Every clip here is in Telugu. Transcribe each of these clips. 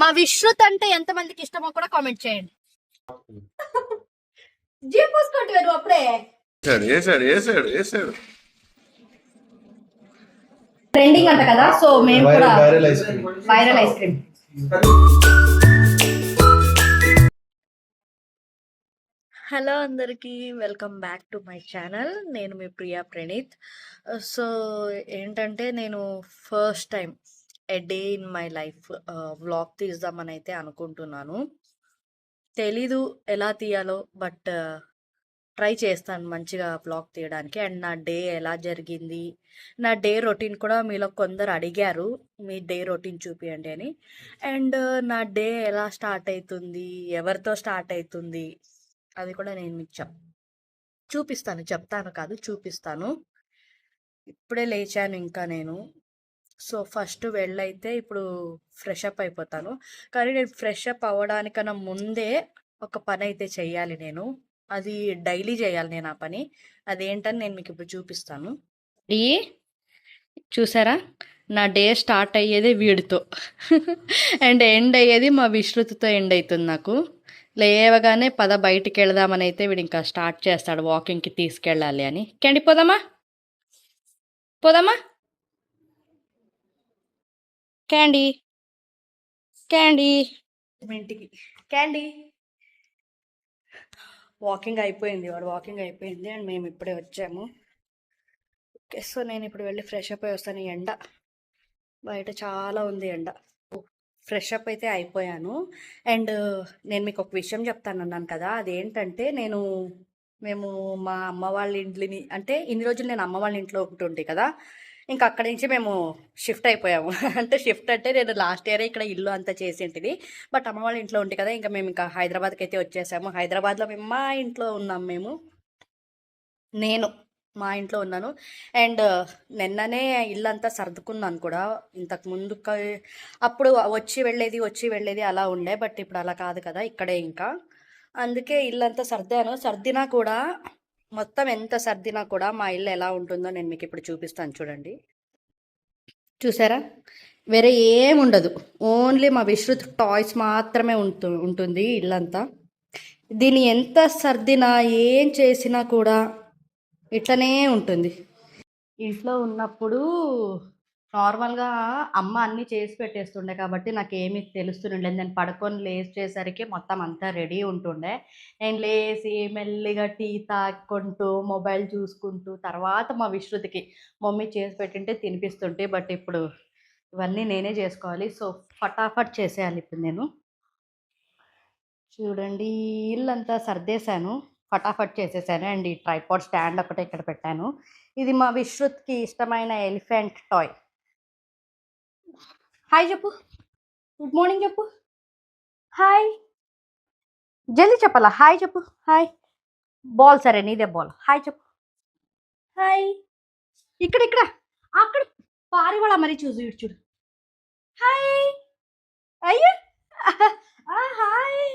మా విశ్రుత్ అంటే ఎంతమందికి ఇష్టమో కూడా కామెంట్ చేయండి. జీప్ పోసుకోండి నువ్వు అప్పుడే ట్రెండింగ్ అంట కదా, సో మేము కూడా వైరల్ ఐస్ క్రీమ్. హలో అందరికీ, welcome back to my channel. నేను మీ ప్రియా ప్రణీత్. సో ఏంటంటే నేను first time a day in my life vlog తీద్దామని అయితే అనుకుంటున్నాను. తెలీదు ఎలా తీయాలో, బట్ ట్రై చేస్తాను మంచిగా వ్లాగ్ తీయడానికి. అండ్ నా డే ఎలా జరిగింది, నా డే రొటీన్ కూడా మీలో కొందరు అడిగారు మీ డే రొటీన్ చూపియండి అని. అండ్ నా డే ఎలా స్టార్ట్ అవుతుంది, ఎవరితో స్టార్ట్ అవుతుంది, అది కూడా నేను మీకు చూపిస్తాను. చెప్తాను కాదు, చూపిస్తాను. ఇప్పుడే లేచాను ఇంకా నేను. సో ఫస్ట్ వెళ్ళైతే ఇప్పుడు ఫ్రెష్ అప్ అయిపోతాను. కానీ నేను ఫ్రెష్ అప్ అవ్వడానికన్నా ముందే ఒక పని అయితే చెయ్యాలి నేను. అది డైలీ చేయాలి నేను ఆ పని. అదేంటని నేను మీకు ఇప్పుడు చూపిస్తాను. ఈ చూసారా, నా డే స్టార్ట్ అయ్యేది వీడితో అండ్ ఎండ్ అయ్యేది మా విశ్రుతితో ఎండ్ అవుతుంది. నాకు లేవగానే పద బయటికి వెళదామని అయితే వీడు ఇంకా స్టార్ట్ చేస్తాడు, వాకింగ్కి తీసుకెళ్ళాలి అని. క్యాండీ పోదామా, పోదామా క్యాండీ, క్యాండీ ఇంటికి. క్యాండీ వాకింగ్ అయిపోయింది, వాడు వాకింగ్ అయిపోయింది అండ్ మేము ఇప్పుడే వచ్చాము. ఓకే, సో నేను ఇప్పుడు వెళ్ళి ఫ్రెష్ అప్ అయి వస్తాను. ఎండ బయట చాలా ఉంది ఎండ. ఫ్రెష్ అప్ అయితే అయిపోయాను. అండ్ నేను మీకు ఒక విషయం చెప్తాను అన్నాను కదా, అదేంటంటే మేము మా అమ్మ వాళ్ళ ఇంట్లోని, అంటే ఇన్ని రోజులు నేను అమ్మ వాళ్ళ ఇంట్లో ఉంటుండే కదా, ఇంకా అక్కడి నుంచి మేము షిఫ్ట్ అయిపోయాము. అంటే షిఫ్ట్ అంటే నేను లాస్ట్ ఇయర్ ఇక్కడ ఇల్లు అంతా చేసేంటిది, బట్ అమ్మ వాళ్ళ ఇంట్లో ఉంటే కదా, ఇంకా మేము ఇంకా హైదరాబాద్కి అయితే వచ్చేసాము. హైదరాబాద్లో మేము మా ఇంట్లో ఉన్నాం. నేను మా ఇంట్లో ఉన్నాను. అండ్ నిన్ననే ఇల్లంతా సర్దుకున్నాను కూడా. ఇంతకు ముందు అప్పుడు వచ్చి వెళ్ళేది అలా ఉండే, బట్ ఇప్పుడు అలా కాదు కదా, ఇక్కడే ఇంకా. అందుకే ఇల్లంతా సర్దినా కూడా, మొత్తం ఎంత సర్దినా కూడా మా ఇల్లు ఎలా ఉంటుందో నేను మీకు ఇప్పుడు చూపిస్తాను. చూడండి, చూసారా, వేరే ఏముండదు, ఓన్లీ మా విశ్రుత్ టాయ్స్ మాత్రమే ఉంటుంది ఇల్లంతా. దీన్ని ఎంత సర్దినా ఏం చేసినా కూడా ఇట్లనే ఉంటుంది. ఇంట్లో ఉన్నప్పుడు నార్మల్గా అమ్మ అన్నీ చేసి పెట్టేస్తుండే కాబట్టి నాకేమీ తెలుస్తుండే. నేను పడుకొని లేచేసరికి మొత్తం అంతా రెడీ ఉంటుండే. నేను లేచి మెల్లిగా టీ తాక్కుంటూ మొబైల్ చూసుకుంటూ తర్వాత మా విశ్రుతికి మమ్మీ చేసి పెట్టింటే తినిపిస్తుంటే, బట్ ఇప్పుడు ఇవన్నీ నేనే చేసుకోవాలి. సో ఫటాఫట్ చేసేయాలి ఇప్పుడు నేను. చూడండి, ఇల్లంతా సర్దేశాను, ఫటాఫట్ చేసేసాను. అండ్ ఈ ట్రైపాడ్ స్టాండ్ ఒకటే ఇక్కడ పెట్టాను. ఇది మా విశ్రుత్కి ఇష్టమైన ఎలిఫెంట్ టాయ్. హాయ్ చెప్పు, గుడ్ మార్నింగ్ చెప్పు, హాయ్ జల్దీ చెప్పాలా, హాయ్ చెప్పు, హాయ్. బాల్ సరే నీదే బాల్, హాయ్ చెప్పు, హాయ్. ఇక్కడ అక్కడ పారివాళ మరి చూడు, హాయ్. అయ్యా హాయ్.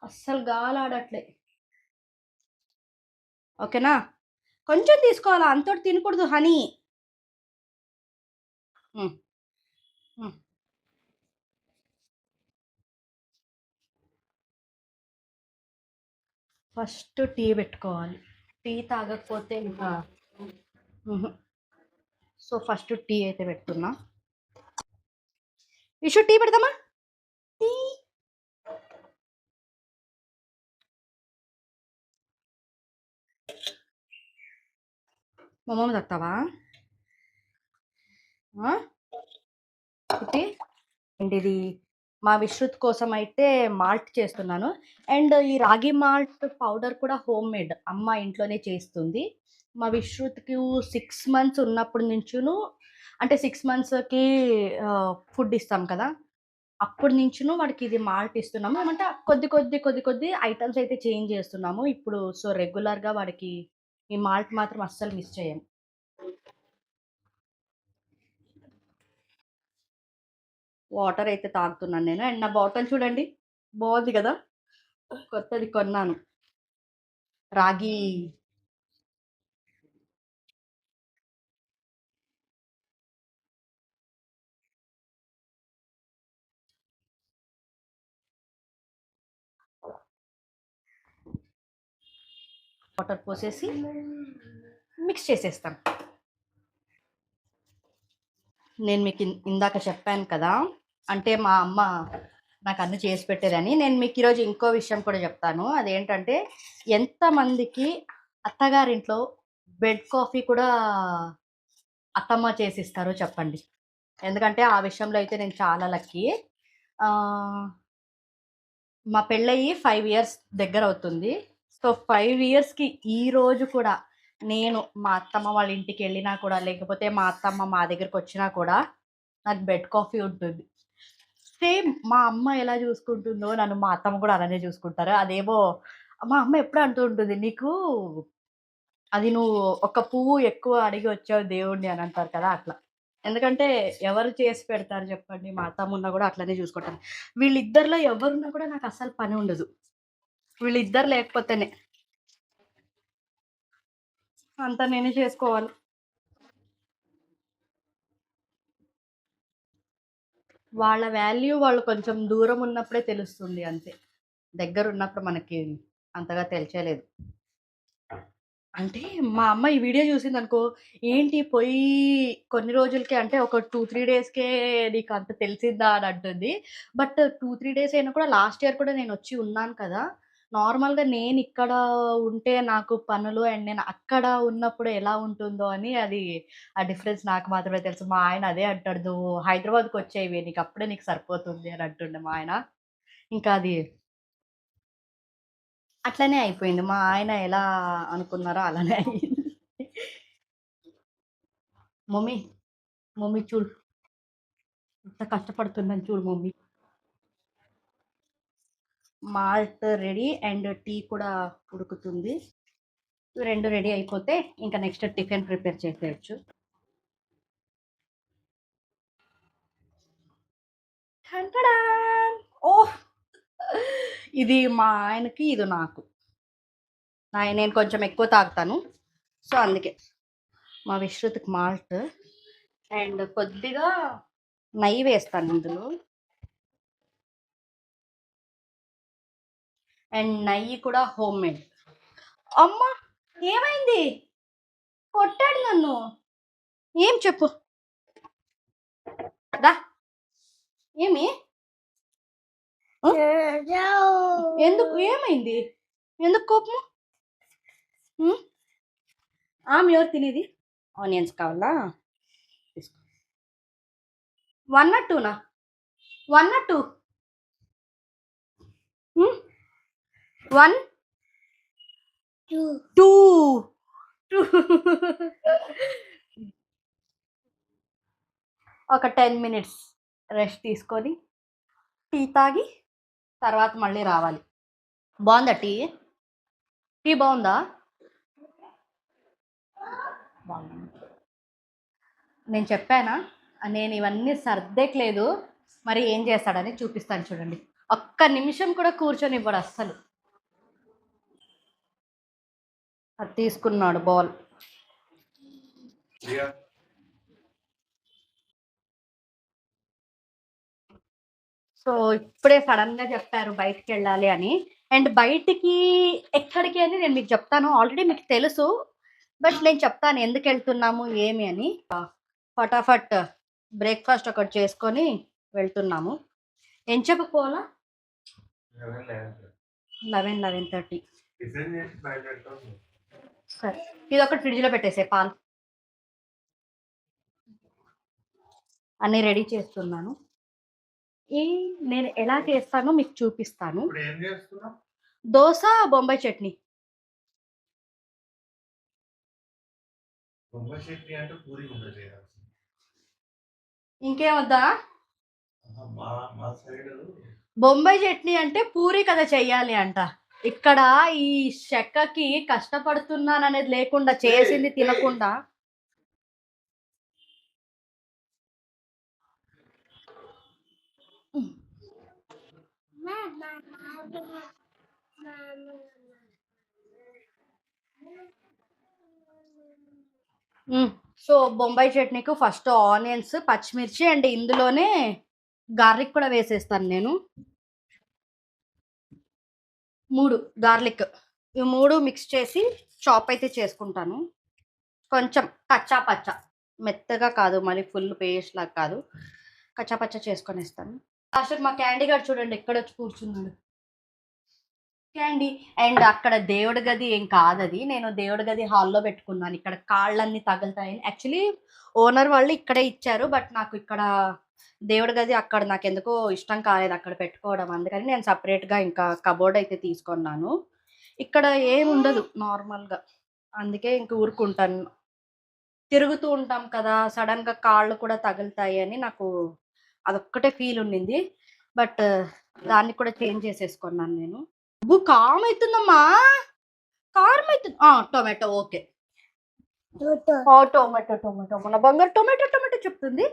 అస్సలు గాలాడట్లే. ఓకేనా, కొంచెం తీసుకోవాలా, అంతటి తినకూడదు హనీ. ఫస్ట్ టీ పెట్టుకోవాలి, టీ తాగకపోతే ఇంకా. సో ఫస్ట్ టీ అయితే పెడుతున్నా. విషు టీ పెడదామా, టీ. మమ్మీ తాగుతావా టీ? అండ్ ఇది మా విశ్రుత్ కోసం అయితే మాల్ట్ చేస్తున్నాను. అండ్ ఈ రాగి మాల్ట్ పౌడర్ కూడా హోమ్ మేడ్, అమ్మ ఇంట్లోనే చేస్తుంది. మా విశ్రుత్కి 6 months ఉన్నప్పటి నుంచును, అంటే 6 monthsకి ఫుడ్ ఇస్తాం కదా, అప్పటి నుంచును వాడికి ఇది మాల్ట్ ఇస్తున్నాము. ఏమంటే కొద్ది ఐటమ్స్ అయితే చేంజ్ చేస్తున్నాము ఇప్పుడు. సో రెగ్యులర్గా వాడికి ఈ మాల్ట్ మాత్రం అస్సలు మిస్ చేయం. వాటర్ అయితే తాగుతున్నాను నేను. అండ్ నా బాటిల్ చూడండి, బాగుంది కదా, కొత్తది కొన్నాను. రాగి వాటర్ పోసేసి మిక్స్ చేసేస్తాను. నేను మీకు ఇందాక చెప్పాను కదా, అంటే మా అమ్మ నాకు అన్ని చేసి పెట్టేదని. నేను మీకు ఈరోజు ఇంకో విషయం కూడా చెప్తాను. అదేంటంటే, ఎంతమందికి అత్తగారింట్లో బెడ్ కాఫీ కూడా అత్తమ్మ చేసిస్తారో చెప్పండి. ఎందుకంటే ఆ విషయంలో అయితే నేను చాలా లక్కీ. మా పెళ్ళయి 5 ఇయర్స్ దగ్గర అవుతుంది. సో 5 ఇయర్స్కి ఈ రోజు కూడా నేను మా అత్తమ్మ వాళ్ళ ఇంటికి వెళ్ళినా కూడా, లేకపోతే మా అత్తమ్మ మా దగ్గరికి వచ్చినా కూడా నాకు బెడ్ కాఫీ ఉంటుంది. సేమ్ మా అమ్మ ఎలా చూసుకుంటుందో నన్ను మా అత్తమ్మ కూడా అలానే చూసుకుంటారు. అదేమో మా అమ్మ ఎప్పుడు అంటూ ఉంటుంది, నీకు అది నువ్వు ఒక పువ్వు ఎక్కువ అడిగి వచ్చావు దేవుడిని అని అంటారు కదా, అట్లా. ఎందుకంటే ఎవరు చేసి పెడతారు చెప్పండి, మా అత్తమ్మ ఉన్నా కూడా అట్లనే చూసుకుంటాను. వీళ్ళిద్దరిలో ఎవరున్నా కూడా నాకు అస్సలు పని ఉండదు. వీళ్ళిద్దరు లేకపోతేనే అంతా నేనే చేసుకోవాలి. వాళ్ళ వాల్యూ వాళ్ళు కొంచెం దూరం ఉన్నప్పుడే తెలుస్తుంది అంతే. దగ్గర ఉన్నప్పుడు మనకి అంతగా తెలియలేదు. అంటే మా అమ్మ ఈ వీడియో చూసిందనుకో, ఏంటి పోయి కొన్ని రోజులకే, అంటే ఒక 2-3 డేస్‌కే నీకు అంత తెలిసిద్దా అని అంటుంది. బట్ 2-3 డేస్ అయినా కూడా లాస్ట్ ఇయర్ కూడా నేనొచ్చి ఉన్నాను కదా! నార్మల్‌గా నేనిక్కడ ఉంటే నాకు పనులు అండ్ నేను అక్కడ ఉన్నప్పుడు ఎలా ఉంటుందో అని అది ఆ డిఫరెన్స్ నాకు మాత్రమే తెలుసు. మా ఆయన అదే అంటాడు, "నువ్వు హైదరాబాద్‌కొచ్చేయివే నీకప్పుడే నీకు సరిపోతుంది" అని అంటుండే మా ఆయన. ఇంకా అది అట్లనే అయిపోయింది. మా ఆయన ఎలా అనుకున్నారో అలానే అయింది. మమ్మీ, మమ్మీ చూడు ఎంత కష్టపడుతున్నాను చూడు mummy. Malt ready and tea కూడా ఉడుకుతుంది. 2 రెడీ అయిపోతే ఇంకా నెక్స్ట్ టిఫిన్ ప్రిపేర్ చేసేయొచ్చు. టంటడాన్! ఓహ్! ఇది మా ఆయనకి, ఇది నాకు. నేను కొంచెం ఎక్కువ తాగుతాను. సో అందుకే. మా విశ్రుత్‌కి మాల్ట్ అండ్ కొద్దిగా నెయ్యి వేస్తాను ఇందులో. అండ్ నెయ్యి కూడా హోమ్ మేడ్. అమ్మ! ఏమైంది? కొట్టాడు నన్ను. ఏం చెప్పు? రా. ఏమి? ఎందుకు? ఏమైంది? ఎందుకు కోపము? ఆమె ఎవరు తినేది? ఆనియన్స్ కావాలా? తీసుకో. 1 or 2నా? 1 or 2? 1, 2. ఒక 10 మినిట్స్ రెస్ట్ తీసుకొని టీ తాగి తర్వాత మళ్ళీ రావాలి. బాగుందా టీ? టీ బాగుందా? నేను చెప్పానా, నేను ఇవన్నీ సర్దేయట్లేదు, మరి ఏం చేస్తాడని చూపిస్తాను చూడండి. ఒక్క నిమిషం కూడా కూర్చొని ఇవ్వడు అస్సలు. అది తీసుకున్నాడు బాల్. సో ఇప్పుడే సడన్గా చెప్పారు బయటికి వెళ్ళాలి అని. అండ్ బయటికి ఎక్కడికి అని నేను మీకు చెప్తాను. ఆల్రెడీ మీకు తెలుసు, బట్ నేను చెప్తాను ఎందుకు వెళ్తున్నాము ఏమి అని. ఫటాఫట్ బ్రేక్ఫాస్ట్ ఒకటి చేసుకొని వెళ్తున్నాము. ఏం చెప్పపోవాలా? 11:30. సరే, ఇది ఒకటి ఫ్రిడ్జ్లో పెట్టేసే. పాలు అన్నీ రెడీ చేస్తున్నాను. నేను ఎలా చేస్తానో మీకు చూపిస్తాను. దోశ, బొంబాయి చట్నీ. ఇంకేమొద్దా? బొంబాయి చట్నీ అంటే పూరి కదా చెయ్యాలి అంట. ఇక్కడ ఈ చెక్కకి కష్టపడుతున్నాను అనేది లేకుండా, చేసింది తినకుండా. సో బొంబాయి చట్నీకు ఫస్ట్ ఆనియన్స్, పచ్చిమిర్చి అండ్ ఇందులోనే గార్లిక్ కూడా వేసేస్తాను నేను. 3 గార్లిక్. ఇవి 3 మిక్స్ చేసి చాప్ అయితే చేసుకుంటాను. కొంచెం కచ్చా పచ్చా, మెత్తగా కాదు, మరి ఫుల్ పేస్ట్ లాగా కాదు, కచ్చా పచ్చా చేసుకొనేస్తాను. అసలు మా క్యాండీ గారు చూడండి ఎక్కడొచ్చి కూర్చున్నాడు. క్యాండీ. అండ్ అక్కడ దేవుడి గది ఏం కాదది, నేను దేవుడి గది హాల్లో పెట్టుకున్నాను. ఇక్కడ కాళ్ళన్నీ తగులుతాయని యాక్చువల్లీ ఓనర్ వాళ్ళు ఇక్కడే ఇచ్చారు, బట్ నాకు ఇక్కడ దేవుడి గది అక్కడ నాకు ఎందుకో ఇష్టం కాలేదు అక్కడ పెట్టుకోవడం, అందుకని నేను సపరేట్గా ఇంకా కబోర్డ్ అయితే తీసుకున్నాను. ఇక్కడ ఏం ఉండదు నార్మల్గా, అందుకే ఇంక ఊరుకుంటాను. తిరుగుతూ ఉంటాం కదా, సడన్గా కాళ్ళు కూడా తగులుతాయి అని నాకు అదొక్కటే ఫీల్ ఉండింది, బట్ దాన్ని కూడా చేంజ్ చేసేసుకున్నాను నేను. కారం అవుతుందమ్మా, కారం అవుతుంది. టొమాటో ఓకే, టొమాటో టొమాటో మన బంగారు టొమాటో టొమాటో చెప్తుంది,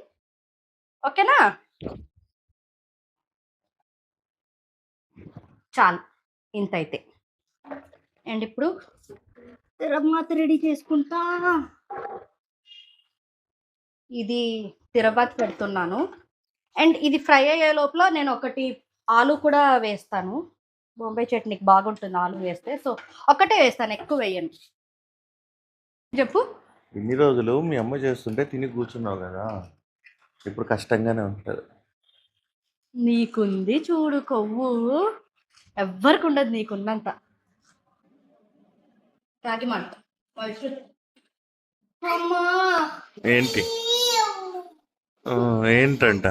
ఓకేనా. చాలు ఇంత అయితే. అండ్ ఇప్పుడు తిరమాత రెడీ చేసుకుంటా. ఇది తిరబాత్ పెడుతున్నాను. అండ్ ఇది ఫ్రై అయ్యే లోపల నేను ఒకటి ఆలు కూడా వేస్తాను, బొంబాయి చట్నీకి బాగుంటుంది ఆలు వేస్తే, సో ఒకటే వేస్తాను, ఎక్కువ వేయను. చెప్పు. ఇన్ని రోజులు మీ అమ్మ చేస్తుంటే తిని కూర్చున్నావు కదా, ఇప్పుడు కష్టంగానే ఉంటుంది. నీకుంది చూడు కొవ్వు, ఎవ్వరికి ఉండదు నీకున్నంత. రాగిమంట అమ్మా. ఏంటి ఏంటంట?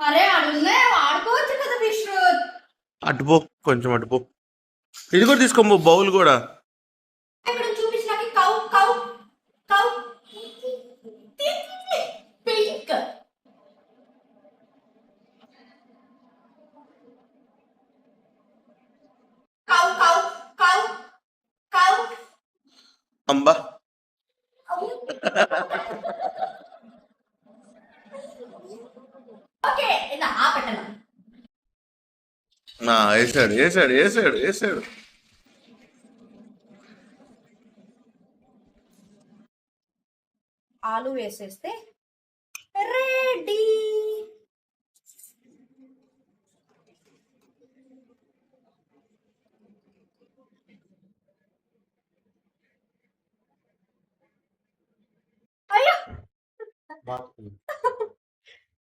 అరే అడుగునే వాడుకోవచ్చు కదా విశ్రుత్. అటుపో, కొంచెం అటుపో. ఇది కూడా తీసుకో, బౌల్ కూడా. ఇక్కడ చూపించడానికి cow cow cow pink. Cow cow cow cow. అంబా. ఓకే ఇలా ఆపటను. వేసాడు వేసాడు వేసాడు వేసాడు. ఆలు వేసేస్తే రెడీ. అయ్యో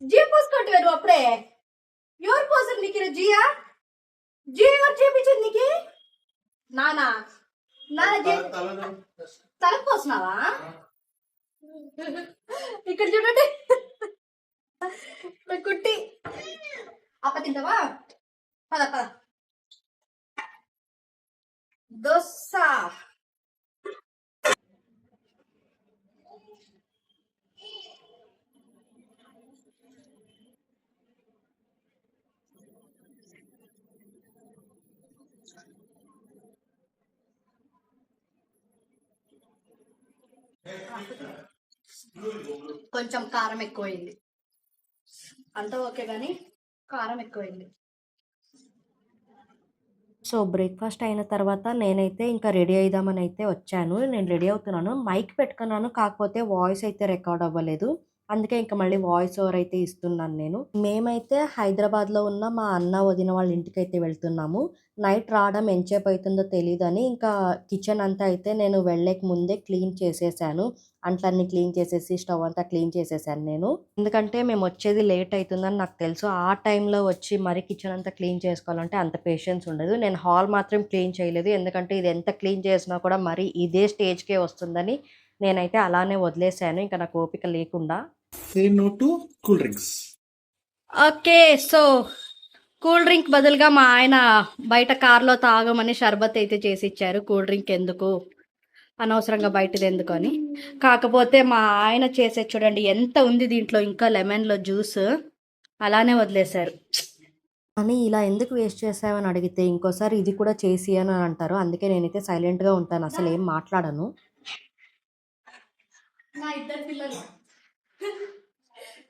జీ పోసుకుంటే నువ్వు అప్పుడే. ఎవరు పోసారు నీకు జియా? జీ ఎవరు చేపించింది నీకు? నానా నానా తలకు పోసినావా? ఇక్కడ చూడండి కుట్టి అప్ప తింటావా? పద పద. దోశ. కొంచెం కారం ఎక్కువైంది, అంతా ఓకే కానీ కారం ఎక్కువైంది. సో బ్రేక్ఫాస్ట్ అయిన తర్వాత నేనైతే ఇంకా రెడీ అయిదామని అయితే వచ్చాను. నేను రెడీ అవుతున్నాను, మైక్ పెట్టుకున్నాను, కాకపోతే వాయిస్ అయితే రికార్డ్ అవ్వలేదు, అందుకే ఇంకా మళ్ళీ వాయిస్ ఓవర్ అయితే ఇస్తున్నాను నేను. మేమైతే హైదరాబాద్లో ఉన్న మా అన్న వదిన వాళ్ళ ఇంటికి అయితే వెళ్తున్నాము. నైట్ రావడం ఎంతసేపు అవుతుందో తెలియదని ఇంకా కిచెన్ అంతా అయితే నేను వెళ్ళక ముందే క్లీన్ చేసేసాను, అంట్లన్నీ క్లీన్ చేసేసి స్టవ్ అంతా క్లీన్ చేసేసాను నేను, ఎందుకంటే మేము వచ్చేది లేట్ అవుతుందని నాకు తెలుసు. ఆ టైంలో వచ్చి మరి కిచెన్ అంతా క్లీన్ చేసుకోవాలంటే అంత పేషెన్స్ ఉండదు. నేను హాల్ మాత్రం క్లీన్ చేయలేదు, ఎందుకంటే ఇది ఎంత క్లీన్ చేసినా కూడా మరి ఇదే స్టేజ్కే వస్తుందని నేనైతే అలానే వదిలేసాను, ఇంకా నాకు ఓపిక లేకుండా. Cool drinks. Okay, so cool drink బదులుగా మా ఆయన బయట కార్లో తాగమని షర్బత్ అయితే చేసి ఇచ్చారు. కూల్ డ్రింక్ ఎందుకు, అనవసరంగా బయటది ఎందుకు అని. కాకపోతే మా ఆయన చేసే చూడండి ఎంత ఉంది దీంట్లో, ఇంకా లెమన్లో జ్యూస్ అలానే వదిలేశారు. అని ఇలా ఎందుకు వేస్ట్ చేసావని అడిగితే ఇంకోసారి ఇది కూడా చేసి అని అంటారు, అందుకే నేనైతే సైలెంట్గా ఉంటాను, అసలు ఏం మాట్లాడను. నా ఇద్దరు పిల్లలు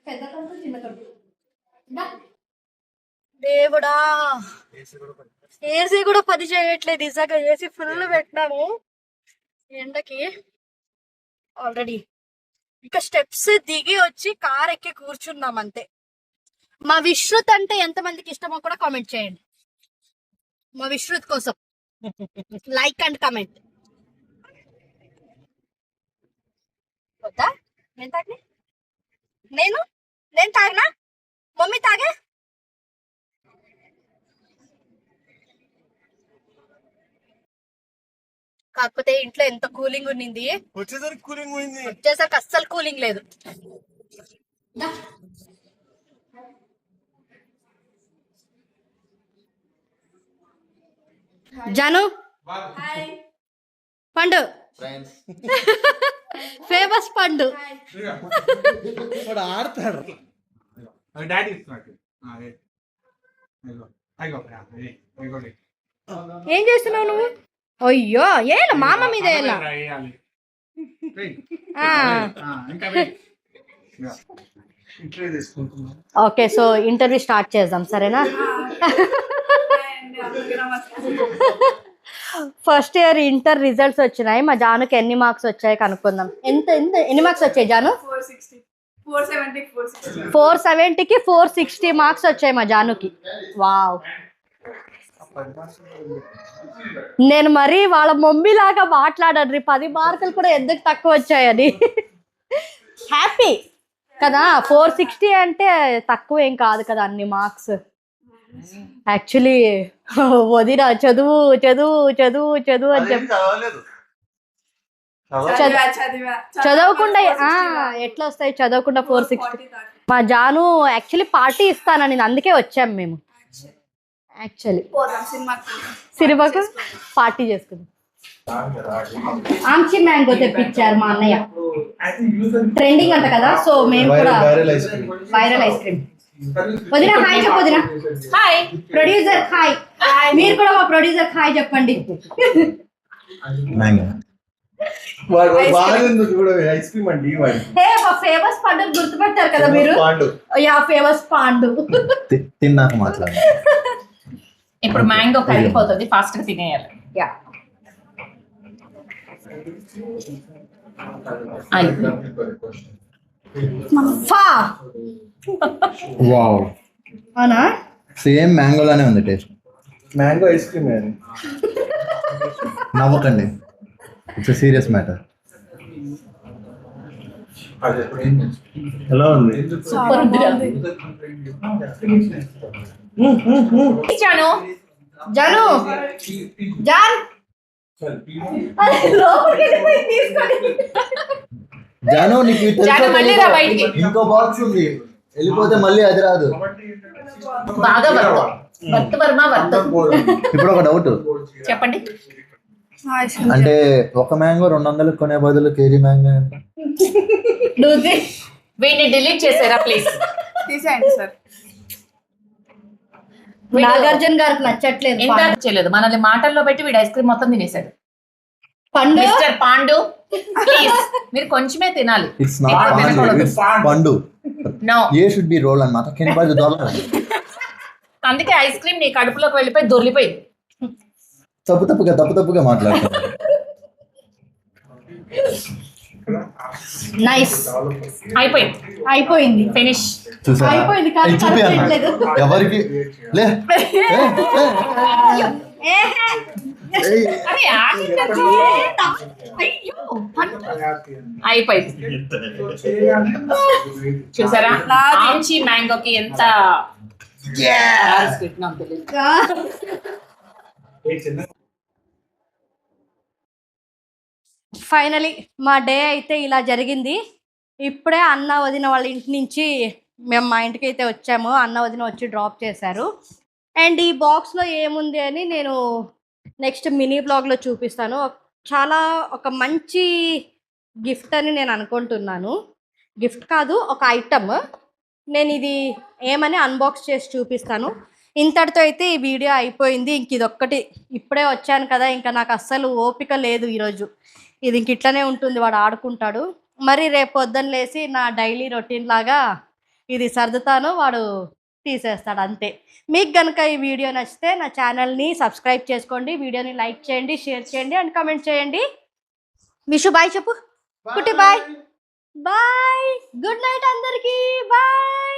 పెద్ద కొడుకు చిన్న కొడుకు. దేవుడా, ఏసీ కూడా పని చేయట్లేదు, నిజంగా ఏసీ ఫుల్ పెట్టినాము ఎండకి ఆల్రెడీ. ఇంకా స్టెప్స్ దిగి వచ్చి కార్ ఎక్కి కూర్చున్నాం అంతే. మా విశ్రుత్ అంటే ఎంతమందికి ఇష్టమో కూడా కామెంట్ చేయండి. మా విశ్రుత్ కోసం లైక్ అండ్ కమెంట్. వద్దా? నేను తాగినా? నేను తాగినా? మమ్మీ తాగే? కాకపోతే ఇంట్లో ఎంత కూలింగ్ ఉన్నింది, వచ్చేసరికి అస్సలు కూలింగ్ లేదు. జాను పండు ఫేమస్ పండు ఆడతాడు. ఏం చేస్తున్నావు నువ్వు? అయ్యో ఏలా మామ మీద ఎలా? ఓకే, సో ఇంటర్వ్యూ స్టార్ట్ చేద్దాం, సరేనా? ఫస్ట్ ఇయర్ ఇంటర్ రిజల్ట్స్ వచ్చినాయి. మా జానుకి ఎన్ని మార్క్స్ వచ్చాయి కనుక్కుందాం. ఎన్ని మార్క్స్ వచ్చాయి జాను? 470కి 460 మార్క్స్ వచ్చాయి మా జానుకి. వావ్. నేను మరీ వాళ్ళ మమ్మీ లాగా మాట్లాడాను, 10 మార్కులు కూడా ఎందుకు తక్కువ వచ్చాయని. హ్యాపీ కదా, 460 అంటే తక్కువ ఏం కాదు కదా అన్ని మార్క్స్. యాక్చువల్లీ వదిన చదువు చదువు చదువు చదువు అని చెప్పి చదవకుండా ఎట్లా వస్తాయి చదవకుండా 460. మా జాను యాక్చువల్లీ పార్టీ ఇస్తానని అందుకే వచ్చాము మేము. యాక్చువల్లీ సినిమాకు పార్టీ చేసుకుందాం. ఆంచి మ్యాంగో తెప్పించారు మా అన్నయ్య, ట్రెండింగ్ అంట కదా, సో మేము కూడా వైరల్ ఐస్ క్రీమ్. వదిన హాయ్ చెప్పు. వదిన హాయ్. Producer hi. మీరు కూడా మా ప్రొడ్యూసర్ హాయ్ చెప్పండి. మా ఫేమస్ పండు గుర్తుపట్టారు కదా మీరు? Yeah famous Pandu. తిన్నాక మాట్లాడు. ఇప్పుడు మ్యాంగో కరిగిపోతుంది, ఫాస్ట్ గా తినేయాలి. యా ఫా. వావ్, అవునా? సేమ్ మ్యాంగో లానే ఉంది టేస్ట్. మ్యాంగో ఐస్ క్రీమ్ నవ్వకండి, ఇట్స్ సీరియస్ మ్యాటర్. ఎలా ఉంది? సూపర్ ఉంది. జాను జాను జాన్ జాను నీకు ఇది తెలుసో జాను మళ్ళీ రా తెలీదో? బయటికి. ఇంకో బాక్స్ ఉంది, వెళ్ళిపోతే మళ్ళీ అది రాదు. బాగా వర్త్ వర్మ వర్త్. ఇప్పుడు ఒక డౌట్ చెప్పండి. అంటే ఒక మ్యాంగో 200 కొనే బదులు కేజీ మ్యాంగో ఎంత? వీడిని డిలీట్ చేసారా ప్లీజ్? తీసేయండి సార్. నాగార్జున గారికి నచ్చట్లేదు ఎంత చేయలేదు, మనల్ని మాటల్లో పెట్టి వీడు ఐస్ క్రీమ్ మొత్తం తినేసాడు. పండు. మిస్టర్ పాండు ప్లీజ్ మీరు కొంచెమే తినాలి. ఇట్స్ నాట్ పాండు, ఇట్స్ పండు. No, A should be roll అన్నమాట. Can buy the dollar. అందుకే ఐస్ క్రీమ్ నీ కడుపులోకి వెళ్ళిపోయి దొర్లిపోయింది. తప్పుగా మాట్లాడుతున్నాను. నైస్. అయిపోయింది. ఫినిష్. చూసారా? అయిపోయింది కానీ ఇది చూపి అన్న. కనిపించలేదు. ఎవరికి లే ఏయ్. అరే అయిపోయింది. చూసారా ఆంచి మ్యాంగోకి ఎంత ఫైనలీ మా డే అయితే ఇలా జరిగింది. ఇప్పుడే అన్న వదిన వాళ్ళ ఇంటి నుంచి మేము మా ఇంటికి అయితే వచ్చాము. అన్న వదిన వచ్చి డ్రాప్ చేశారు. అండ్ ఈ బాక్స్లో ఏముంది అని నేను నెక్స్ట్ మినీ బ్లాగ్లో చూపిస్తాను. చాలా ఒక మంచి గిఫ్ట్ అని నేను అనుకుంటున్నాను. గిఫ్ట్ కాదు, ఒక ఐటమ్. నేను ఇది ఏమని అన్బాక్స్ చేసి చూపిస్తాను. ఇంతటితో అయితే ఈ వీడియో అయిపోయింది. ఇంక ఇదొక్కటి, ఇప్పుడే వచ్చాను కదా, ఇంకా నాకు అస్సలు ఓపిక లేదు ఈరోజు. ఇది ఇంక ఇట్లనే ఉంటుంది, వాడు ఆడుకుంటాడు. మరి రేపు పొద్దున్న లేసి నా డైలీ రొటీన్ లాగా ఇది సర్దుతాను, వాడు తీసేస్తాడు, అంతే. మీకు కనుక ఈ వీడియో నచ్చితే నా ఛానల్ని సబ్స్క్రైబ్ చేసుకోండి, వీడియోని లైక్ చేయండి, షేర్ చేయండి అండ్ కామెంట్ చేయండి. విషు బాయ్ చెప్పు. కుట్టి బాయ్. బాయ్. గుడ్ నైట్ అందరికీ. బాయ్.